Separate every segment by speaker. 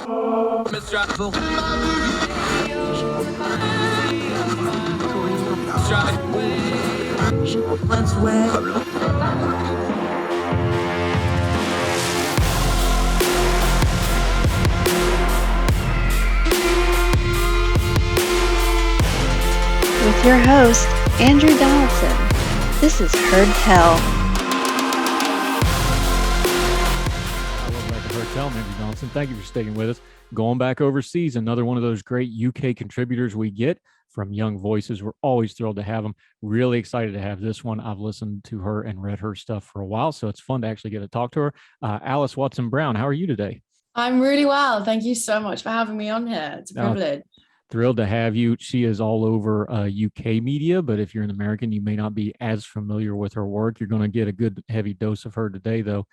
Speaker 1: With your host, Andrew Donaldson. This is Heard Tell.
Speaker 2: Welcome back to Heard Tell. I'm Andrew Donaldson. Thank you for sticking with us. Going back overseas, another one of those great UK contributors we get from Young Voices. We're always thrilled to have them. Really excited to have this one. I've listened to her and read her stuff for a while, so it's fun to actually get to talk to her. Alys Watson-Brown, how are you today?
Speaker 3: I'm really well. Thank you so much for having me on here. It's a privilege.
Speaker 2: Thrilled to have you. She is all over UK media, but if you're an American, you may not be as familiar with her work. You're going to get a good heavy dose of her today, though.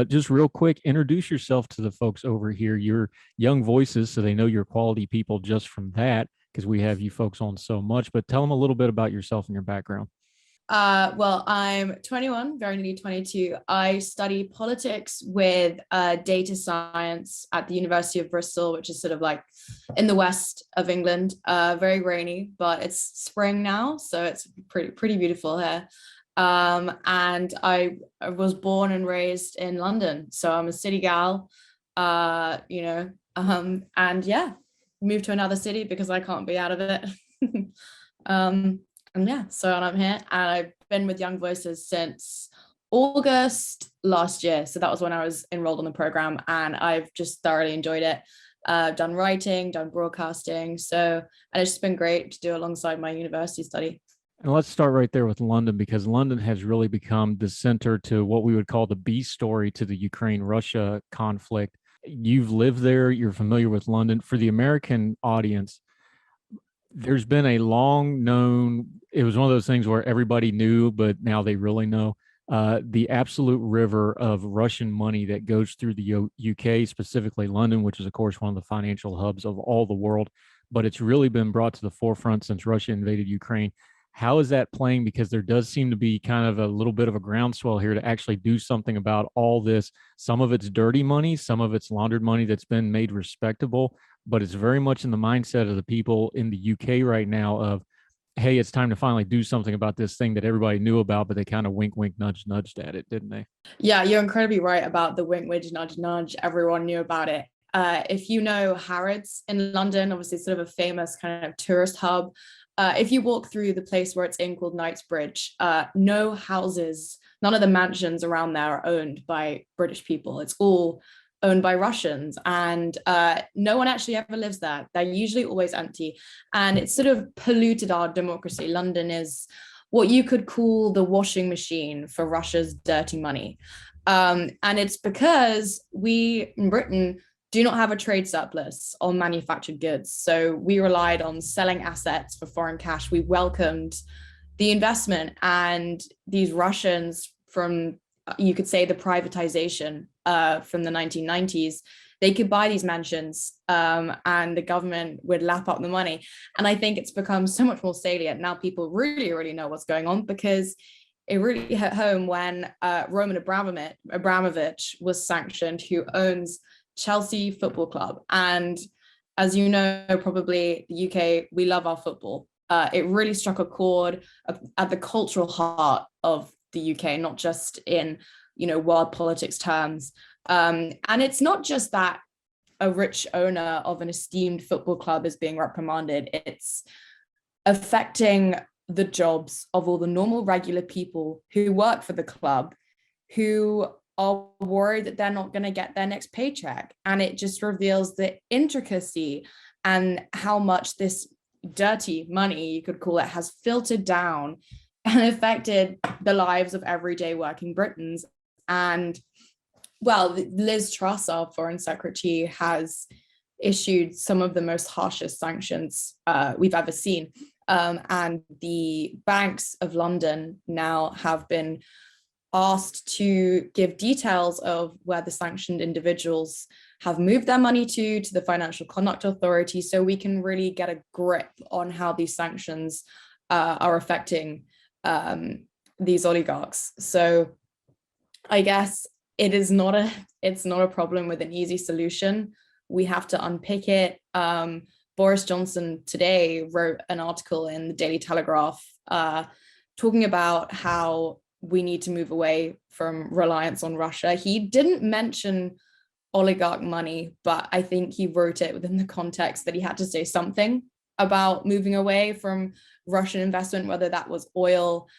Speaker 2: Just real quick, introduce yourself to the folks over here. You're Young Voices, so they know you're quality people just from that, because we have you folks on so much. But tell them a little bit about yourself and your background.
Speaker 3: Well, I'm 21, very nearly 22. I study politics with data science at the University of Bristol, which is sort of like in the west of England. Very rainy, but it's spring now, so it's pretty beautiful here. And I was born and raised in London, so I'm a city gal. And yeah, moved to another city because I can't be out of it. And I'm here, and I've been with Young Voices since August last year. So that was when I was enrolled on the program, and I've just thoroughly enjoyed it. Done writing, done broadcasting. And it's just been great to do alongside my university study.
Speaker 2: And let's start right there with London, because London has really become the center to what we would call the B story to the Ukraine-Russia conflict. You've lived there. You're familiar with London. For the American audience, there's been a long known, it was one of those things where everybody knew, but now they really know, the absolute river of Russian money that goes through the UK, specifically London, which is, of course, one of the financial hubs of all the world. But it's really been brought to the forefront since Russia invaded Ukraine. How is that playing? Because there does seem to be kind of a little bit of a groundswell here to actually do something about all this. Some of it's dirty money, some of it's laundered money that's been made respectable, but it's very much in the mindset of the people in the UK right now of, hey, it's time to finally do something about this thing that everybody knew about, but they kind of wink, wink, nudge, nudged at it, didn't they?
Speaker 3: Yeah, you're incredibly right about the wink, wink, nudge, nudge. Everyone knew about it. If you know Harrods in London, obviously sort of a famous kind of tourist hub. If you walk through the place where it's in called Knightsbridge, no houses, none of the mansions around there are owned by British people. It's all owned by Russians, and no one actually ever lives there. They're usually always empty, and it's sort of polluted our democracy. London is what you could call the washing machine for Russia's dirty money. And it's because we in Britain do not have a trade surplus on manufactured goods. So we relied on selling assets for foreign cash. We welcomed the investment, and these Russians from, you could say, the privatization from the 1990s, they could buy these mansions and the government would lap up the money. And I think it's become so much more salient. Now people really, really know what's going on, because it really hit home when Roman Abramovich was sanctioned, who owns Chelsea Football Club. And as you know, probably the UK, we love our football. It really struck a chord at the cultural heart of the UK, not just in, world politics terms. And it's not just that a rich owner of an esteemed football club is being reprimanded. It's affecting the jobs of all the normal, regular people who work for the club, who are worried that they're not going to get their next paycheck. And it just reveals the intricacy and how much this dirty money, you could call it, has filtered down and affected the lives of everyday working Britons. And well, Liz Truss, our foreign secretary, has issued some of the most harshest sanctions we've ever seen. And the banks of London now have been asked to give details of where the sanctioned individuals have moved their money to the Financial Conduct Authority, so we can really get a grip on how these sanctions are affecting these oligarchs. So I guess it's not a problem with an easy solution. we have to unpick it. Boris Johnson today wrote an article in the Daily Telegraph talking about how we need to move away from reliance on Russia. He didn't mention oligarch money, but I think he wrote it within the context that he had to say something about moving away from Russian investment, whether that was oil.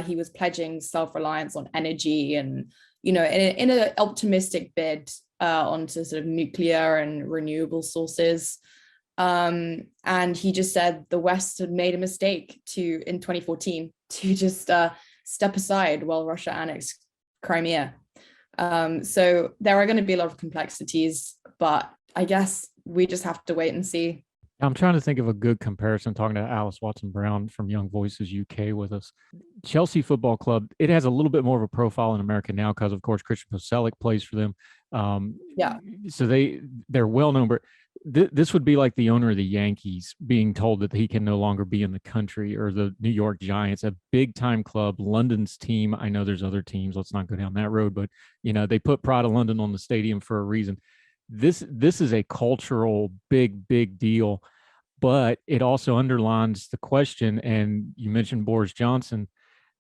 Speaker 3: He was pledging self-reliance on energy and, in an optimistic bid onto sort of nuclear and renewable sources. And he just said the West had made a mistake in 2014 to just step aside while Russia annexed Crimea. So there are going to be a lot of complexities, but I guess we just have to wait and see.
Speaker 2: I'm trying to think of a good comparison, talking to Alys Watson-Brown from Young Voices UK with us. Chelsea Football Club, it has a little bit more of a profile in America now because, of course, Christian Poselic plays for them. So they're well known, but this would be like the owner of the Yankees being told that he can no longer be in the country, or the New York Giants, a big time club, London's team. I know there's other teams. Let's not go down that road, but they put Pride of London on the stadium for a reason. This is a cultural big deal, but it also underlines the question. And you mentioned Boris Johnson.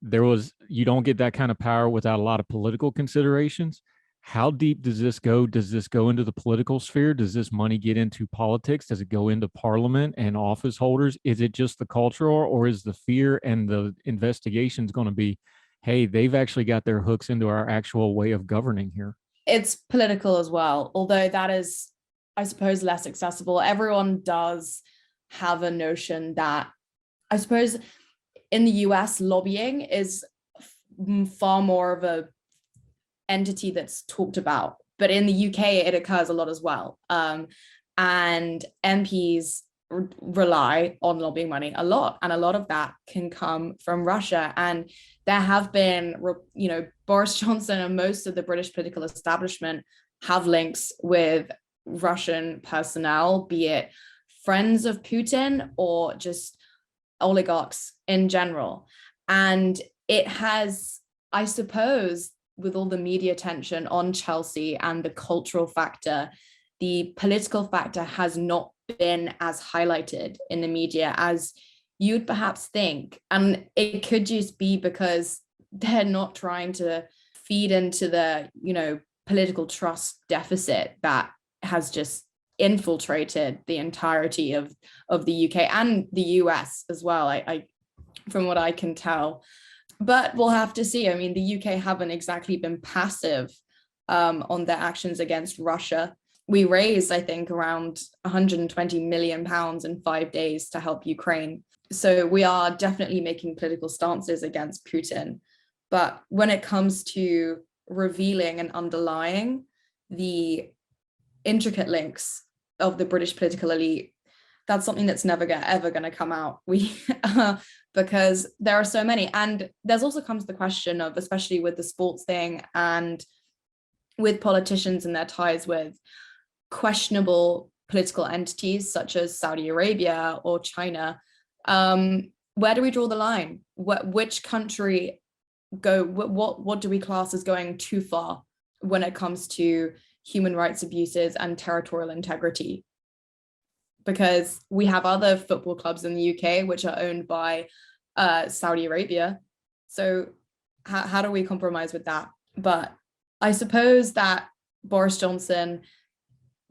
Speaker 2: You don't get that kind of power without a lot of political considerations. How deep does this go? Does this go into the political sphere? Does this money get into politics? Does it go into parliament and office holders? Is it just the cultural, or is the fear and the investigations going to be, hey, they've actually got their hooks into our actual way of governing here?
Speaker 3: It's political as well, although that is, I suppose, less accessible. Everyone does have a notion that, I suppose, in the US, lobbying is far more of a entity that's talked about, but in the UK it occurs a lot as well, and MPs rely on lobbying money a lot, and a lot of that can come from Russia. And there have been, Boris Johnson and most of the British political establishment have links with Russian personnel, be it friends of Putin or just oligarchs in general. And it has, I suppose, with all the media attention on Chelsea and the cultural factor, the political factor has not been as highlighted in the media as you'd perhaps think. And it could just be because they're not trying to feed into the, political trust deficit that has just infiltrated the entirety of the UK and the US as well, I from what I can tell. But we'll have to see. I mean, the UK haven't exactly been passive on their actions against Russia. We raised, I think, around 120 million pounds in 5 days to help Ukraine. So we are definitely making political stances against Putin. But when it comes to revealing and underlying the intricate links of the British political elite, that's something that's never ever going to come out. Because there are so many. And there's also comes the question of, especially with the sports thing and with politicians and their ties with questionable political entities such as Saudi Arabia or China, where do we draw the line? Which country what do we class as going too far when it comes to human rights abuses and territorial integrity? Because we have other football clubs in the UK which are owned by Saudi Arabia. So how do we compromise with that? But I suppose that Boris Johnson,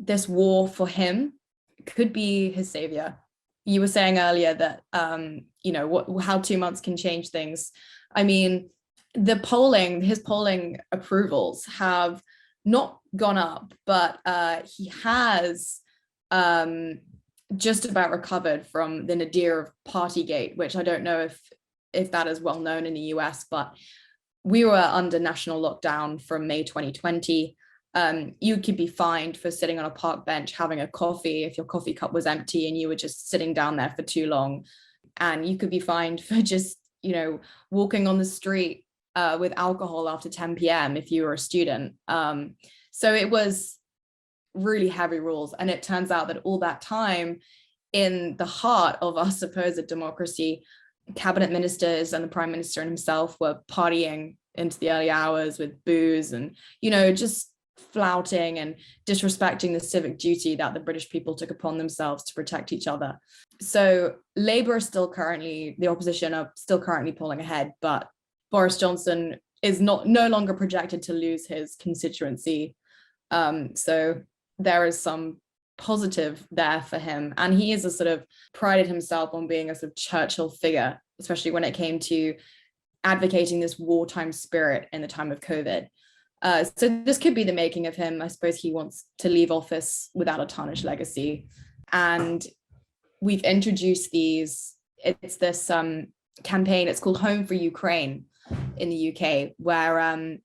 Speaker 3: this war for him could be his savior. You were saying earlier that, how 2 months can change things. I mean, his polling approvals have not gone up, but he has just about recovered from the nadir of Partygate, which I don't know if that is well known in the US, but we were under national lockdown from May 2020. You could be fined for sitting on a park bench having a coffee if your coffee cup was empty and you were just sitting down there for too long. And you could be fined for just, walking on the street with alcohol after 10 p.m. if you were a student. So it was really heavy rules. And it turns out that all that time, in the heart of our supposed democracy, cabinet ministers and the Prime Minister and himself were partying into the early hours with booze and, just flouting and disrespecting the civic duty that the British people took upon themselves to protect each other. So Labour is still currently, the opposition are still currently pulling ahead, but Boris Johnson is no longer projected to lose his constituency. So there is some positive there for him. And he is a sort of prided himself on being a sort of Churchill figure, especially when it came to advocating this wartime spirit in the time of COVID. So this could be the making of him. I suppose he wants to leave office without a tarnished legacy. And we've introduced it's this campaign, it's called Home for Ukraine in the UK, where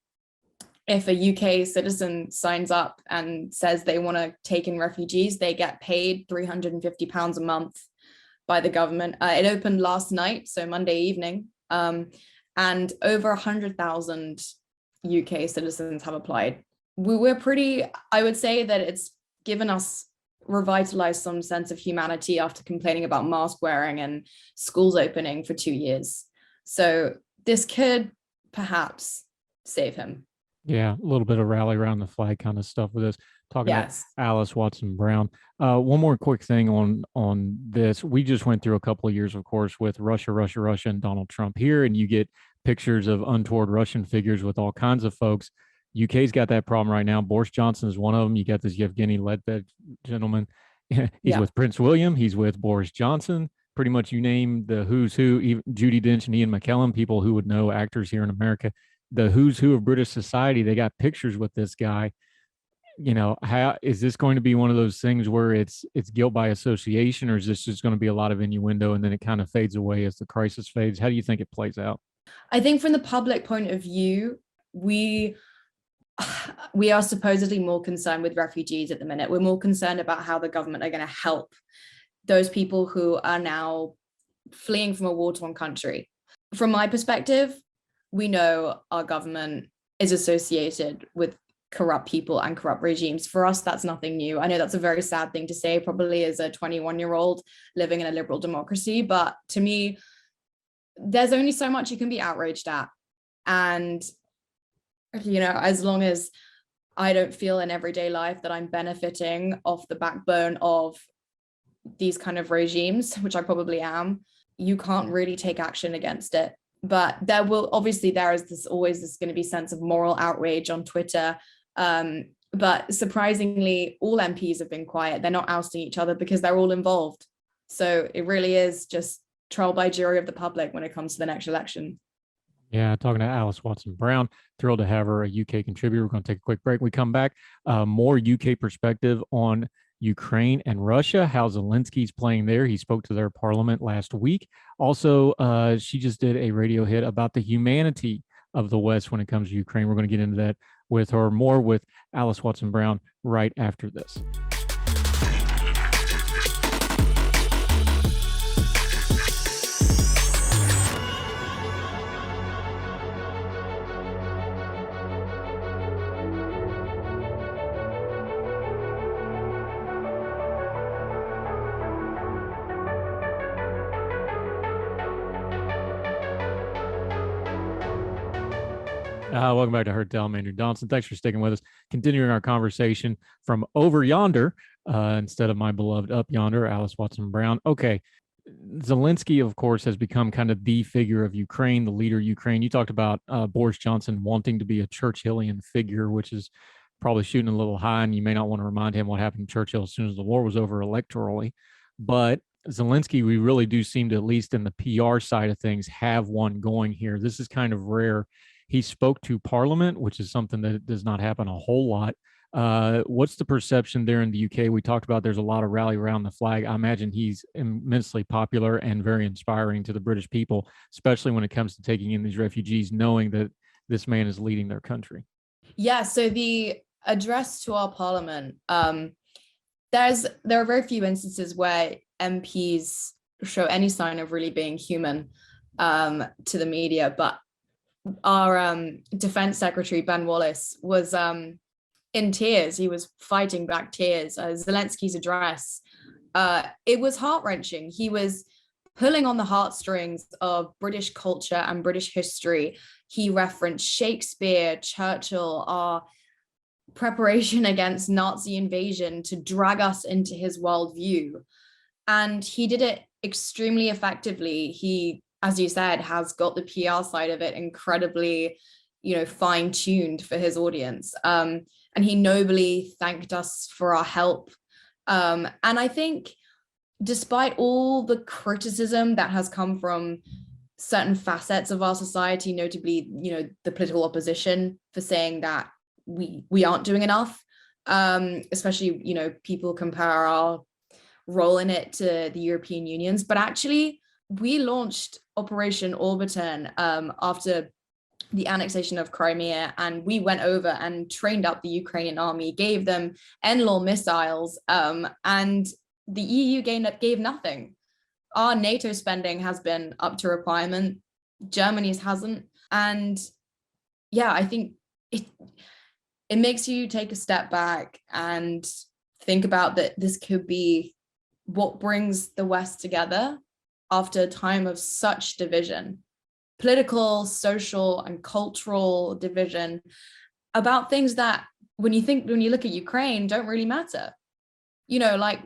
Speaker 3: if a UK citizen signs up and says they want to take in refugees, they get paid £350 a month by the government. It opened last night, so Monday evening, and over 100,000 UK citizens have applied. We're pretty, I would say that it's given us, revitalized some sense of humanity after complaining about mask wearing and schools opening for 2 years. So this could perhaps save him.
Speaker 2: Yeah, a little bit of rally around the flag kind of stuff with this. Talking about Alys Watson Brown. One more quick thing on this. We just went through a couple of years, of course, with Russia, and Donald Trump here, and you get pictures of untoward Russian figures with all kinds of folks. UK's got that problem right now. Boris Johnson is one of them. You got this Yevgeny Ledbev gentleman. He's with Prince William. He's with Boris Johnson. Pretty much you name the who's who, even Judi Dench and Ian McKellen, people who would know actors here in America. The who's who of British society, they got pictures with this guy. You know, how is this going to be one of those things where it's guilt by association, or is this just going to be a lot of innuendo and then it kind of fades away as the crisis fades? How do you think it plays out?
Speaker 3: I think from the public point of view, we are supposedly more concerned with refugees at the minute. We're more concerned about how the government are going to help those people who are now fleeing from a war-torn country. From my perspective, we know our government is associated with corrupt people and corrupt regimes. For us, that's nothing new. I know that's a very sad thing to say, probably as a 21-year-old living in a liberal democracy, but to me, there's only so much you can be outraged at. And, you know, as long as I don't feel in everyday life that I'm benefiting off the backbone of these kind of regimes, which I probably am, you can't really take action against it. But there is always this going to be sense of moral outrage on Twitter. But surprisingly, all MPs have been quiet. They're not ousting each other because they're all involved. So it really is just trial by jury of the public when it comes to the next election.
Speaker 2: Yeah, talking to Alys Watson Brown. Thrilled to have her, a UK contributor. We're going to take a quick break. When we come back, more UK perspective on Ukraine and Russia, how Zelensky's playing there. He spoke to their parliament last week. Also, she just did a radio hit about the humanity of the West when it comes to Ukraine. We're going to get into that with her, more with Alys Watson Brown right after this. Welcome back to Heard Tell. I'm Andrew Donaldson. Thanks for sticking with us. Continuing our conversation from over yonder, instead of my beloved up yonder, Alys Watson Brown. Okay, Zelensky, of course, has become kind of the figure of Ukraine, the leader of Ukraine. You talked about Boris Johnson wanting to be a Churchillian figure, which is probably shooting a little high, and you may not want to remind him what happened to Churchill as soon as the war was over electorally. But Zelensky, we really do seem to, at least in the PR side of things, have one going here. This is kind of rare. He spoke to Parliament, which is something that does not happen a whole lot. What's the perception there in the UK? We talked about there's a lot of rally around the flag. I imagine he's immensely popular and very inspiring to the British people, especially when it comes to taking in these refugees, knowing that this man is leading their country. Yeah,
Speaker 3: so the address to our Parliament, there are very few instances where MPs show any sign of really being human to the media, but our Defense Secretary, Ben Wallace, was in tears. He was fighting back tears. Zelensky's address, it was heart-wrenching. He was pulling on the heartstrings of British culture and British history. He referenced Shakespeare, Churchill, our preparation against Nazi invasion to drag us into his worldview. And he did it extremely effectively. He, as you said, has got the PR side of it incredibly, fine-tuned for his audience. And he nobly thanked us for our help. And I think despite all the criticism that has come from certain facets of our society, notably, the political opposition, for saying that we aren't doing enough, especially, people compare our role in it to the European Union's, but actually we launched Operation Orbiton after the annexation of Crimea, and we went over and trained up the Ukrainian army, gave them NLAW missiles, and the EU gave nothing. Our NATO spending has been up to requirement. Germany's hasn't. And yeah, I think it makes you take a step back and think about that this could be what brings the West together after a time of such division, political, social, and cultural division about things that when you look at Ukraine don't really matter. Like,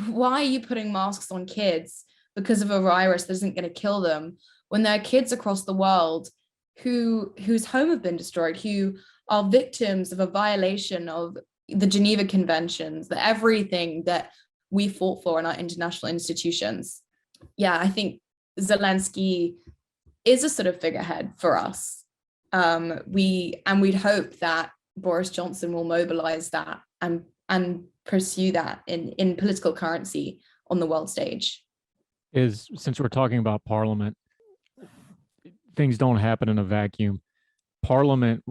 Speaker 3: why are you putting masks on kids because of a virus that isn't going to kill them when there are kids across the world whose home have been destroyed, who are victims of a violation of the Geneva Conventions, that everything that we fought for in our international institutions. Yeah, I think Zelensky is a sort of figurehead for us. We'd hope that Boris Johnson will mobilize that and pursue that in political currency on the world stage.
Speaker 2: Since we're talking about Parliament, things don't happen in a vacuum. Parliament,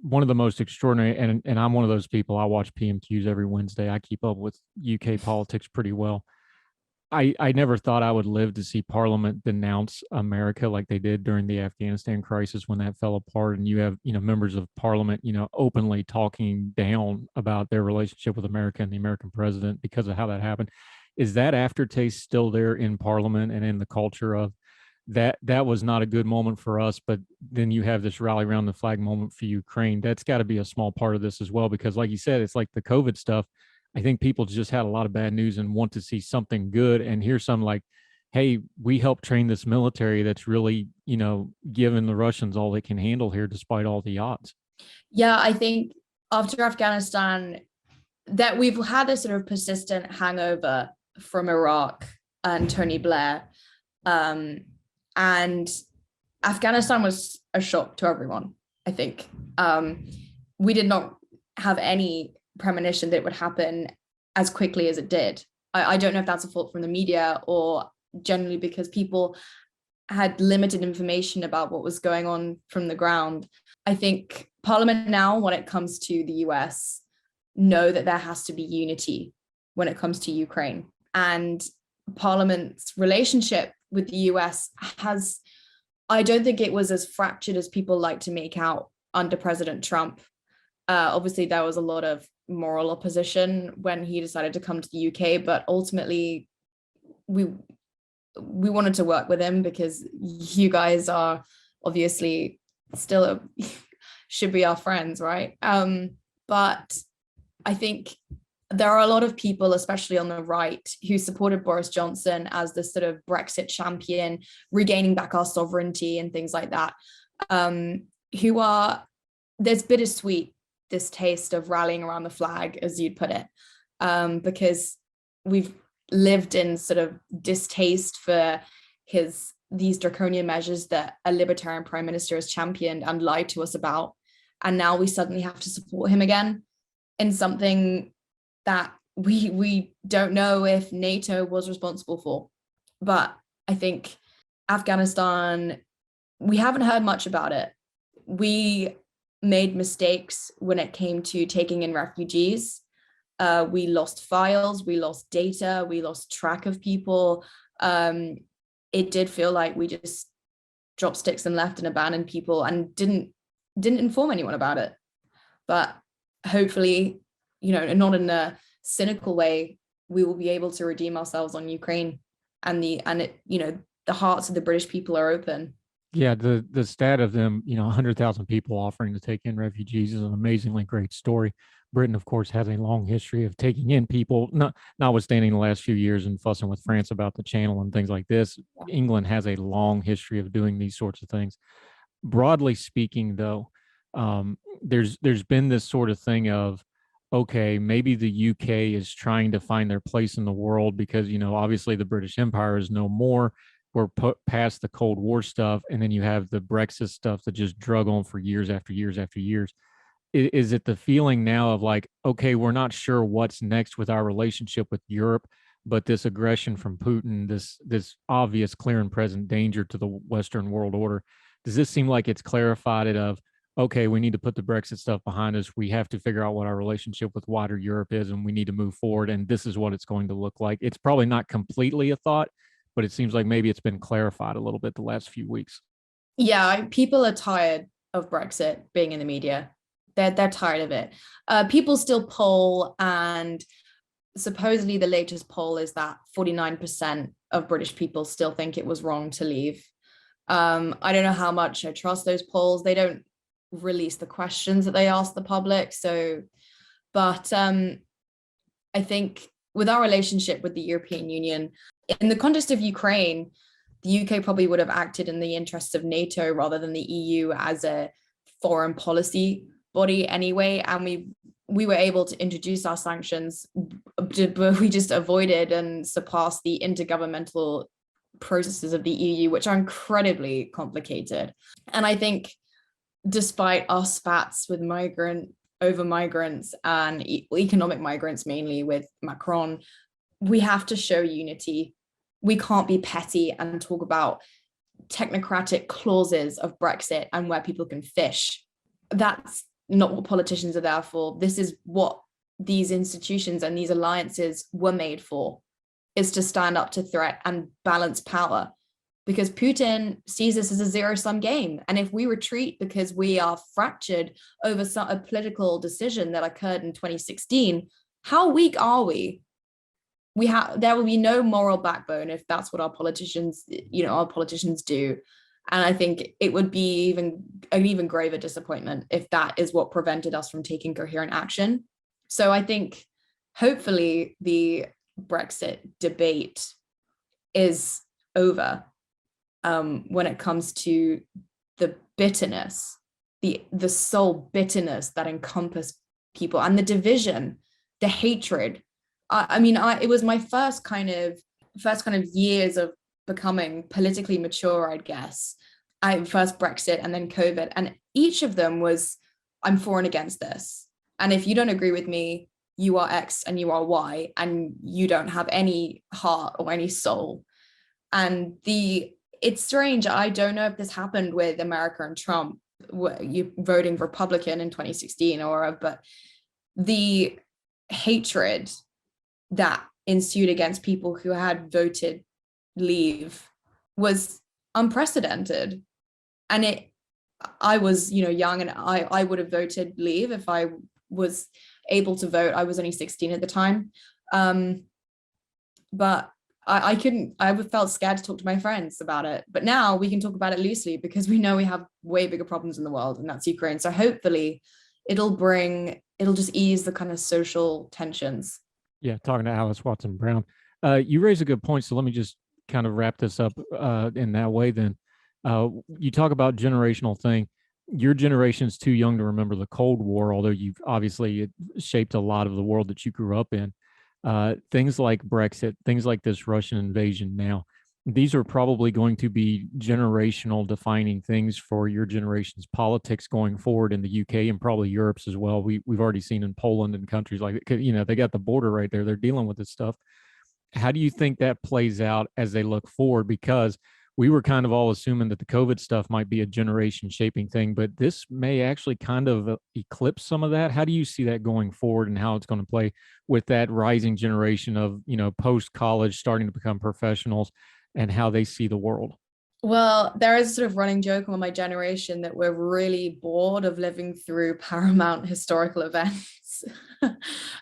Speaker 2: one of the most extraordinary, and I'm one of those people, I watch PMQs every Wednesday. I keep up with UK politics pretty well. I never thought I would live to see Parliament denounce America like they did during the Afghanistan crisis when that fell apart. And you have, members of Parliament, openly talking down about their relationship with America and the American president because of how that happened. Is that aftertaste still there in Parliament and in the culture of that was not a good moment for us, but then you have this rally around the flag moment for Ukraine? That's got to be a small part of this as well, because like you said, it's like the COVID stuff. I think people just had a lot of bad news and want to see something good. And here's some like, hey, we helped train this military that's really, giving the Russians all they can handle here despite all the odds.
Speaker 3: Yeah, I think after Afghanistan, that we've had this sort of persistent hangover from Iraq and Tony Blair. And Afghanistan was a shock to everyone, I think. We did not have any premonition that it would happen as quickly as it did. I don't know if that's a fault from the media or generally because people had limited information about what was going on from the ground. I think Parliament now, when it comes to the US, know that there has to be unity when it comes to Ukraine. And Parliament's relationship with the US I don't think it was as fractured as people like to make out under President Trump. Obviously, there was a lot of moral opposition when he decided to come to the UK, but ultimately we wanted to work with him because you guys are obviously still should be our friends, right? But I think there are a lot of people, especially on the right, who supported Boris Johnson as the sort of Brexit champion, regaining back our sovereignty and things like that, there's bittersweet distaste of rallying around the flag, as you'd put it, because we've lived in sort of distaste for these draconian measures that a libertarian prime minister has championed and lied to us about. And now we suddenly have to support him again in something that we don't know if NATO was responsible for. But I think Afghanistan, we haven't heard much about it. We made mistakes when it came to taking in refugees. We lost files, we lost data, we lost track of people. It did feel like we just dropped sticks and left and abandoned people and didn't inform anyone about it. But hopefully, not in a cynical way, we will be able to redeem ourselves on Ukraine, and the hearts of the British people are open.
Speaker 2: Yeah, the stat of them, 100,000 people offering to take in refugees is an amazingly great story. Britain, of course, has a long history of taking in people, notwithstanding the last few years and fussing with France about the channel and things like this. England has a long history of doing these sorts of things. Broadly speaking, though, there's been this sort of thing of, okay, maybe the UK is trying to find their place in the world because, obviously the British Empire is no more. We're put past the Cold War stuff, and then you have the Brexit stuff that just drug on for years after years after years. Is it the feeling now of like, okay, we're not sure what's next with our relationship with Europe, but this aggression from Putin, this obvious, clear and present danger to the Western world order, does this seem like it's clarified it of, okay, we need to put the Brexit stuff behind us. We have to figure out what our relationship with wider Europe is, and we need to move forward. And this is what it's going to look like. It's probably not completely a thought, but it seems like maybe it's been clarified a little bit the last few weeks.
Speaker 3: Yeah, people are tired of Brexit being in the media. They're tired of it. People still poll, and supposedly the latest poll is that 49% of British people still think it was wrong to leave. I don't know how much I trust those polls. They don't release the questions that they ask the public. But I think with our relationship with the European Union, in the context of Ukraine, the UK probably would have acted in the interests of NATO rather than the EU as a foreign policy body anyway. And we were able to introduce our sanctions, but we just avoided and surpassed the intergovernmental processes of the EU, which are incredibly complicated. And I think despite our spats with migrants and economic migrants, mainly with Macron, we have to show unity. We can't be petty and talk about technocratic clauses of Brexit and where people can fish. That's not what politicians are there for. This is what these institutions and these alliances were made for, is to stand up to threat and balance power, because Putin sees this as a zero-sum game. And if we retreat because we are fractured over a political decision that occurred in 2016, how weak are we? There will be no moral backbone if that's what our politicians do. And I think it would be an even graver disappointment if that is what prevented us from taking coherent action. So I think hopefully the Brexit debate is over when it comes to the bitterness, the soul bitterness that encompassed people, and the division, the hatred. It was my first kind of years of becoming politically mature, I guess. First Brexit and then COVID, and each of them was, I'm for and against this. And if you don't agree with me, you are X and you are Y, and you don't have any heart or any soul. And it's strange. I don't know if this happened with America and Trump, you voting Republican in 2016, but the hatred that ensued against people who had voted leave was unprecedented. And I was, young, and I would have voted leave if I was able to vote. I was only 16 at the time. But I couldn't, I felt scared to talk to my friends about it. But now we can talk about it loosely because we know we have way bigger problems in the world, and that's Ukraine. So hopefully it'll just ease the kind of social tensions.
Speaker 2: Yeah, talking to Alys Watson-Brown. You raise a good point. So let me just kind of wrap this up in that way then. You talk about generational thing. Your generation's too young to remember the Cold War, although you've obviously shaped a lot of the world that you grew up in. Things like Brexit, things like this Russian invasion now, these are probably going to be generational defining things for your generation's politics going forward in the UK and probably Europe's as well. We've already seen in Poland and countries like, they got the border right there. They're dealing with this stuff. How do you think that plays out as they look forward? Because we were kind of all assuming that the COVID stuff might be a generation shaping thing, but this may actually kind of eclipse some of that. How do you see that going forward and how it's going to play with that rising generation of, post-college starting to become professionals and how they see the world?
Speaker 3: Well, there is a sort of running joke among my generation that we're really bored of living through paramount historical events.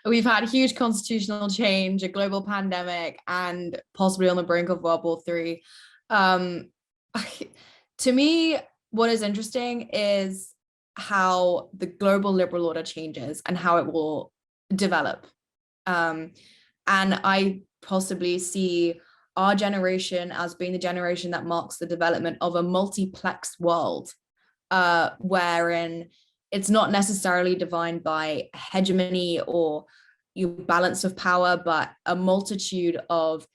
Speaker 3: We've had huge constitutional change, a global pandemic, and possibly on the brink of World War III. To me, what is interesting is how the global liberal order changes and how it will develop. And I possibly see our generation as being the generation that marks the development of a multiplex world, wherein it's not necessarily defined by hegemony or balance of power, but a multitude of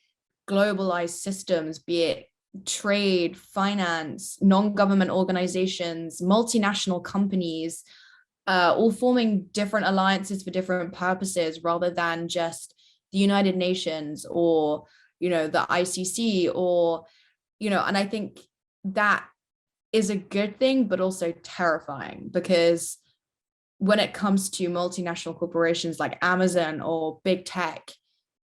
Speaker 3: globalized systems, be it trade, finance, non-government organizations, multinational companies, all forming different alliances for different purposes rather than just the United Nations or, the ICC or, and I think that is a good thing, but also terrifying, because when it comes to multinational corporations like Amazon or big tech,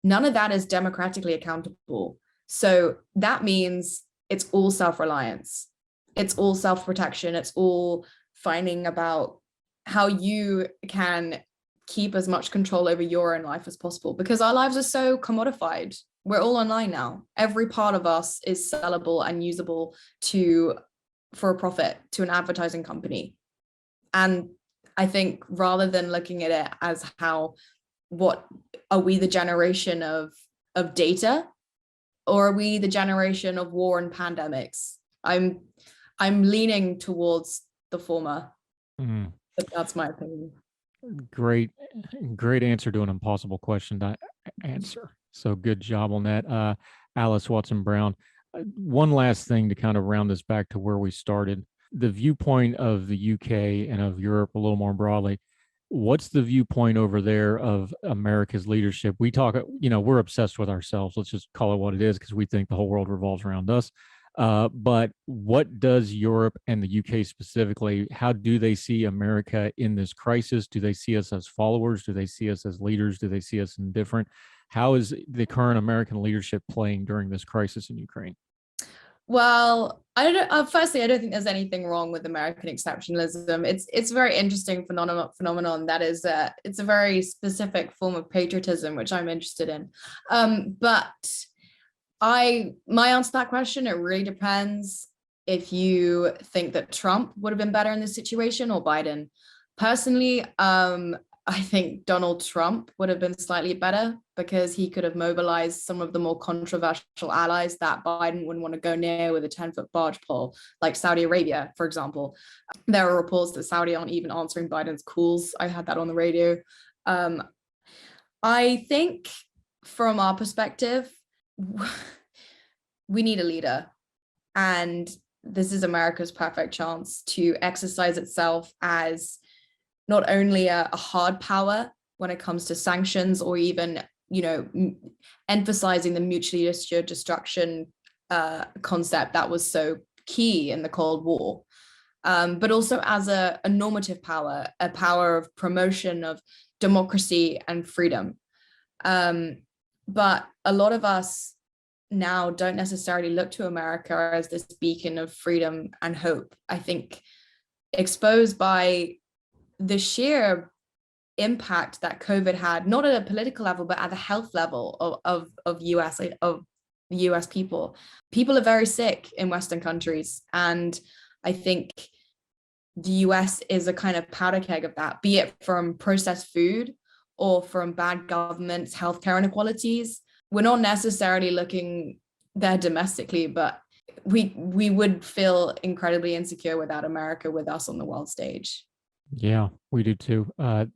Speaker 3: none of that is democratically accountable. So that means it's all self-reliance. It's all self-protection. It's all finding about how you can keep as much control over your own life as possible, because our lives are so commodified. We're all online now. Every part of us is sellable and usable for a profit to an advertising company. And I think rather than looking at it as what are we, the generation of data, or are we the generation of war and pandemics? I'm leaning towards the former. But that's my opinion.
Speaker 2: Great answer to an impossible question to answer. So good job on that. Alys Watson-Brown. One last thing to kind of round this back to where we started. The viewpoint of the UK and of Europe a little more broadly. What's the viewpoint over there of America's leadership? We talk, we're obsessed with ourselves. Let's just call it what it is, because we think the whole world revolves around us. But what does Europe and the UK specifically, how do they see America in this crisis? Do they see us as followers? Do they see us as leaders? Do they see us indifferent? How is the current American leadership playing during this crisis in Ukraine?
Speaker 3: Well, I don't. Firstly, I don't think there's anything wrong with American exceptionalism. It's a very interesting phenomenon that is. It's a very specific form of patriotism, which I'm interested in. But my answer to that question, it really depends if you think that Trump would have been better in this situation or Biden. Personally, I think Donald Trump would have been slightly better, because he could have mobilized some of the more controversial allies that Biden wouldn't want to go near with a 10-foot barge pole, like Saudi Arabia, for example. There are reports that Saudi aren't even answering Biden's calls. I had that on the radio. I think from our perspective, we need a leader. And this is America's perfect chance to exercise itself as not only a hard power when it comes to sanctions, or even, emphasizing the mutually assured destruction concept that was so key in the Cold War, but also as a normative power, a power of promotion of democracy and freedom. But a lot of us now don't necessarily look to America as this beacon of freedom and hope. I think exposed by the sheer impact that COVID had, not at a political level, but at the health level of US people. People are very sick in Western countries. And I think the US is a kind of powder keg of that, be it from processed food or from bad governments, healthcare inequalities. We're not necessarily looking there domestically, but we would feel incredibly insecure without America with us on the world stage.
Speaker 2: Yeah, we do too.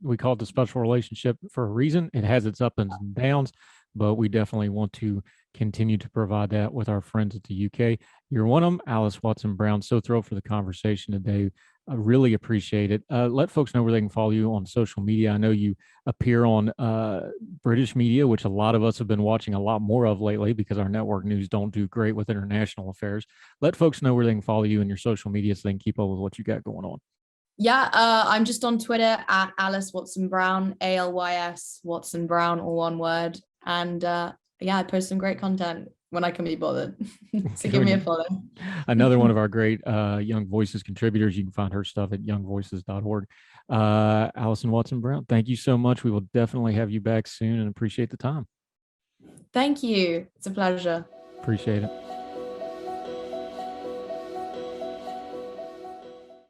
Speaker 2: We call it the special relationship for a reason. It has its ups and downs, but we definitely want to continue to provide that with our friends at the UK. You're one of them, Alys Watson-Brown. So thrilled for the conversation today. I really appreciate it. Let folks know where they can follow you on social media. I know you appear on British media, which a lot of us have been watching a lot more of lately because our network news don't do great with international affairs. Let folks know where they can follow you in your social media so they can keep up with what you got going on.
Speaker 3: Yeah, I'm just on Twitter at Alys Watson-Brown, ALYS Watson-Brown, all one word. And I post some great content when I can be bothered. So give me a follow.
Speaker 2: Another one of our great Young Voices contributors. You can find her stuff at youngvoices.org. Alys Watson-Brown, thank you so much. We will definitely have you back soon and appreciate the time.
Speaker 3: Thank you. It's a pleasure.
Speaker 2: Appreciate it.